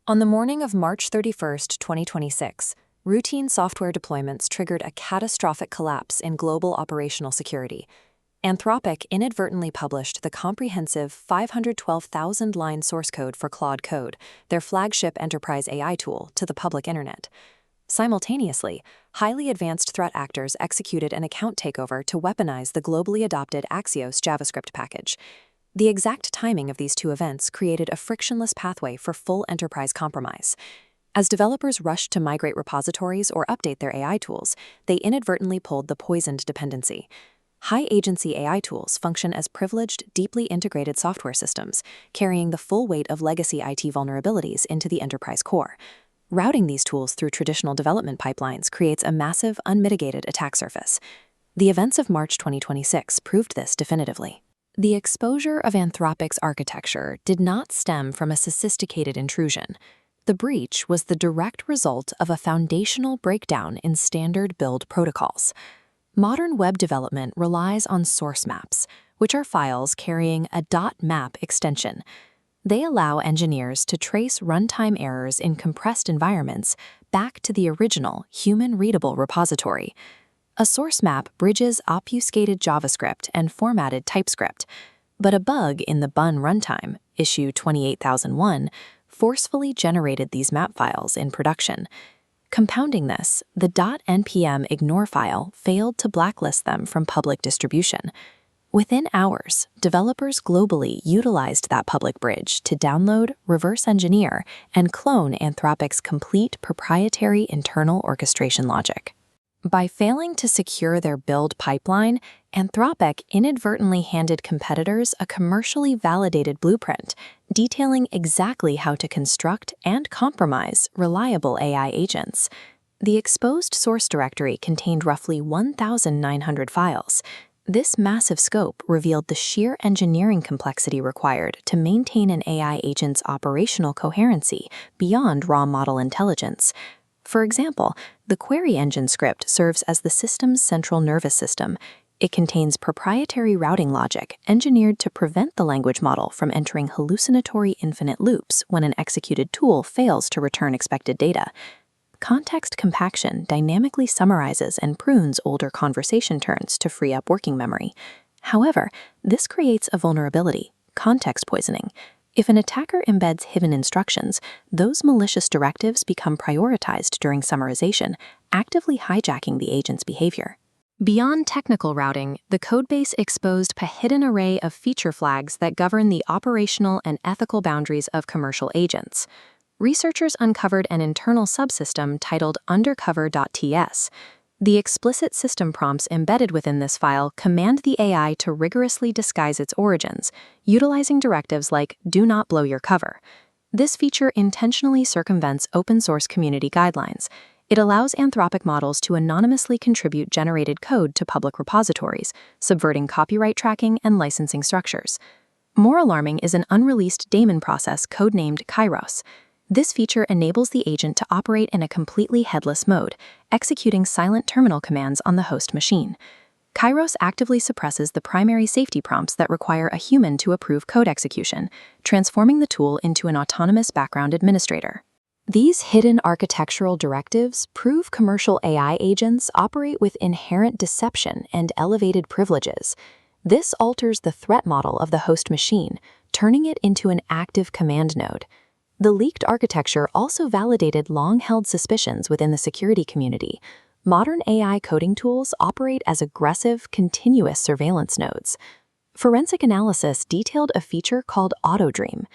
On the morning of March 31, 2026, routine software deployments triggered a catastrophic collapse in global operational security. Anthropic inadvertently published the comprehensive 512,000-line source code for Claude Code, their flagship enterprise AI tool, to the public internet. Simultaneously, highly advanced threat actors executed an account takeover to weaponize the globally adopted Axios JavaScript package. The exact timing of these two events created a frictionless pathway for full enterprise compromise. As developers rushed to migrate repositories or update their AI tools, they inadvertently pulled the poisoned dependency. High-agency AI tools function as privileged, deeply integrated software systems, carrying the full weight of legacy IT vulnerabilities into the enterprise core. Routing these tools through traditional development pipelines creates a massive, unmitigated attack surface. The events of March 2026 proved this definitively. The exposure of Anthropic's architecture did not stem from a sophisticated intrusion. The breach was the direct result of a foundational breakdown in standard build protocols. Modern web development relies on source maps, which are files carrying a .map extension. They allow engineers to trace runtime errors in compressed environments back to the original human-readable repository. A source map bridges obfuscated JavaScript and formatted TypeScript, but a bug in the Bun runtime, issue 28001, forcefully generated these map files in production. Compounding this, the .npm ignore file failed to blacklist them from public distribution. Within hours, developers globally utilized that public bridge to download, reverse engineer, and clone Anthropic's complete proprietary internal orchestration logic. By failing to secure their build pipeline, Anthropic inadvertently handed competitors a commercially validated blueprint detailing exactly how to construct and compromise reliable AI agents. The exposed source directory contained roughly 1,900 files. This massive scope revealed the sheer engineering complexity required to maintain an AI agent's operational coherency beyond raw model intelligence. For example, the query engine script serves as the system's central nervous system. It contains proprietary routing logic engineered to prevent the language model from entering hallucinatory infinite loops when an executed tool fails to return expected data. Context compaction dynamically summarizes and prunes older conversation turns to free up working memory. However, this creates a vulnerability, context poisoning. If an attacker embeds hidden instructions, those malicious directives become prioritized during summarization, actively hijacking the agent's behavior. Beyond technical routing, the codebase exposed a hidden array of feature flags that govern the operational and ethical boundaries of commercial agents. Researchers uncovered an internal subsystem titled undercover.ts. The explicit system prompts embedded within this file command the AI to rigorously disguise its origins, utilizing directives like "do not blow your cover." This feature intentionally circumvents open-source community guidelines. It allows Anthropic models to anonymously contribute generated code to public repositories, subverting copyright tracking and licensing structures. More alarming is an unreleased daemon process codenamed Kairos. This feature enables the agent to operate in a completely headless mode, executing silent terminal commands on the host machine. Kairos actively suppresses the primary safety prompts that require a human to approve code execution, transforming the tool into an autonomous background administrator. These hidden architectural directives prove commercial AI agents operate with inherent deception and elevated privileges. This alters the threat model of the host machine, turning it into an active command node. The leaked architecture also validated long-held suspicions within the security community. Modern AI coding tools operate as aggressive, continuous surveillance nodes. Forensic analysis detailed a feature called AutoDream.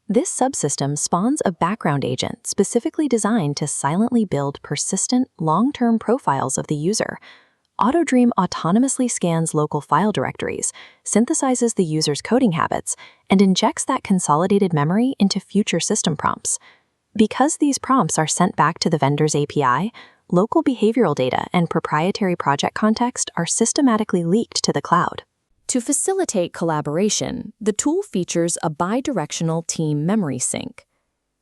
This subsystem spawns a background agent specifically designed to silently build persistent, long-term profiles of the user. AutoDream autonomously scans local file directories, synthesizes the user's coding habits, and injects that consolidated memory into future system prompts. Because these prompts are sent back to the vendor's API, local behavioral data and proprietary project context are systematically leaked to the cloud. To facilitate collaboration, the tool features a bidirectional team memory sync.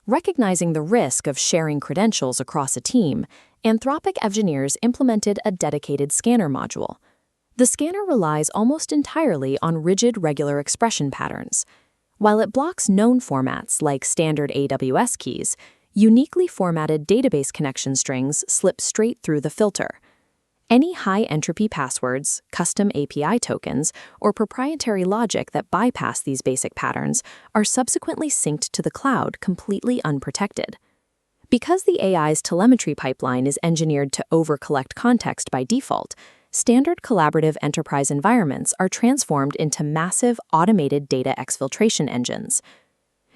Recognizing the risk of sharing credentials across a team, Anthropic engineers implemented a dedicated scanner module. The scanner relies almost entirely on rigid regular expression patterns. While it blocks known formats like standard AWS keys, Uniquely formatted database connection strings slip straight through the filter. Any high-entropy passwords, custom API tokens, or proprietary logic that bypass these basic patterns are subsequently synced to the cloud completely unprotected. Because the AI's telemetry pipeline is engineered to over-collect context by default, standard collaborative enterprise environments are transformed into massive automated data exfiltration engines.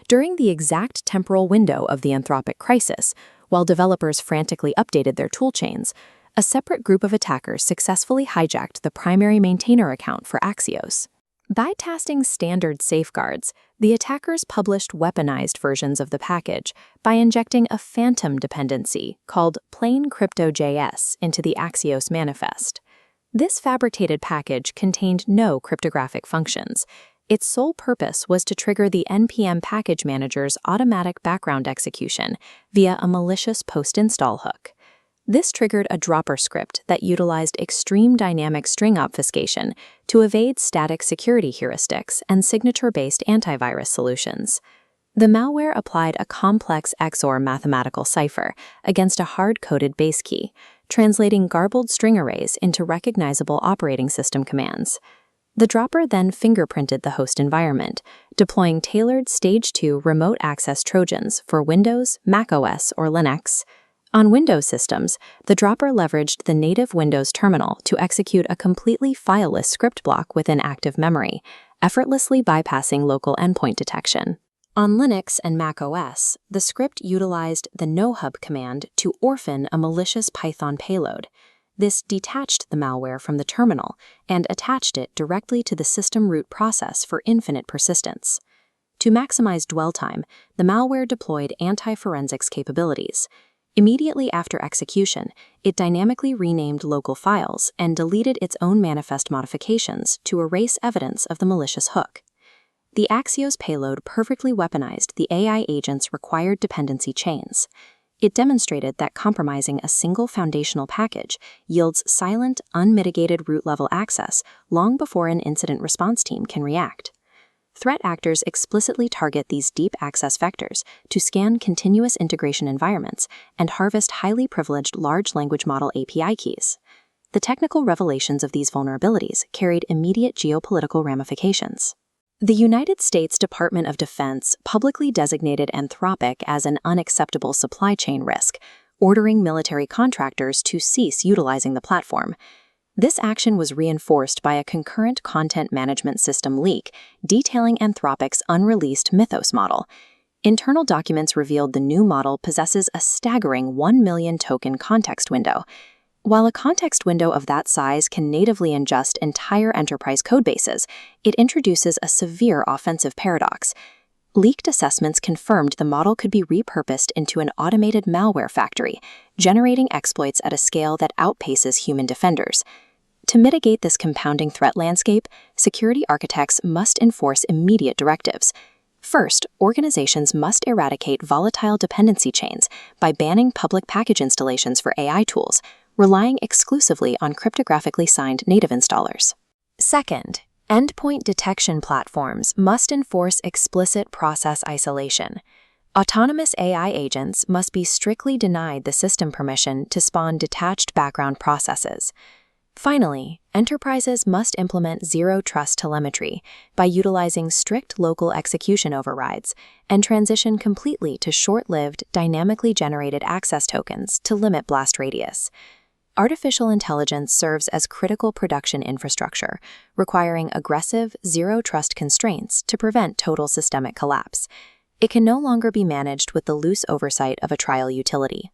During the exact temporal window of the Anthropic crisis, while developers frantically updated their toolchains, a separate group of attackers successfully hijacked the primary maintainer account for Axios. Bypassing standard safeguards, the attackers published weaponized versions of the package by injecting a phantom dependency called plain crypto.js into the Axios manifest. This fabricated package contained no cryptographic functions. Its sole purpose was to trigger the NPM package manager's automatic background execution via a malicious post-install hook. This triggered a dropper script that utilized extreme dynamic string obfuscation to evade static security heuristics and signature-based antivirus solutions. The malware applied a complex XOR mathematical cipher against a hard-coded base key, translating garbled string arrays into recognizable operating system commands. The dropper then fingerprinted the host environment, deploying tailored Stage 2 remote access Trojans for Windows, macOS, or Linux. On Windows systems, the dropper leveraged the native Windows terminal to execute a completely fileless script block within active memory, effortlessly bypassing local endpoint detection. On Linux and macOS, the script utilized the nohub command to orphan a malicious Python payload. This detached the malware from the terminal and attached it directly to the system root process for infinite persistence. To maximize dwell time, the malware deployed anti-forensics capabilities. Immediately after execution, it dynamically renamed local files and deleted its own manifest modifications to erase evidence of the malicious hook. The Axios payload perfectly weaponized the AI agent's required dependency chains. It demonstrated that compromising a single foundational package yields silent, unmitigated root-level access long before an incident response team can react. Threat actors explicitly target these deep access vectors to scan continuous integration environments and harvest highly privileged large language model API keys. The technical revelations of these vulnerabilities carried immediate geopolitical ramifications. The United States Department of Defense publicly designated Anthropic as an unacceptable supply chain risk, ordering military contractors to cease utilizing the platform. This action was reinforced by a concurrent content management system leak detailing Anthropic's unreleased Mythos model. Internal documents revealed the new model possesses a staggering 1 million token context window. While a context window of that size can natively ingest entire enterprise codebases, it introduces a severe offensive paradox. Leaked assessments confirmed the model could be repurposed into an automated malware factory, generating exploits at a scale that outpaces human defenders. To mitigate this compounding threat landscape, security architects must enforce immediate directives. First, organizations must eradicate volatile dependency chains by banning public package installations for AI tools, relying exclusively on cryptographically signed native installers. Second, endpoint detection platforms must enforce explicit process isolation. Autonomous AI agents must be strictly denied the system permission to spawn detached background processes. Finally, enterprises must implement zero-trust telemetry by utilizing strict local execution overrides and transition completely to short-lived, dynamically generated access tokens to limit blast radius. Artificial intelligence serves as critical production infrastructure, requiring aggressive, zero-trust constraints to prevent total systemic collapse. It can no longer be managed with the loose oversight of a trial utility.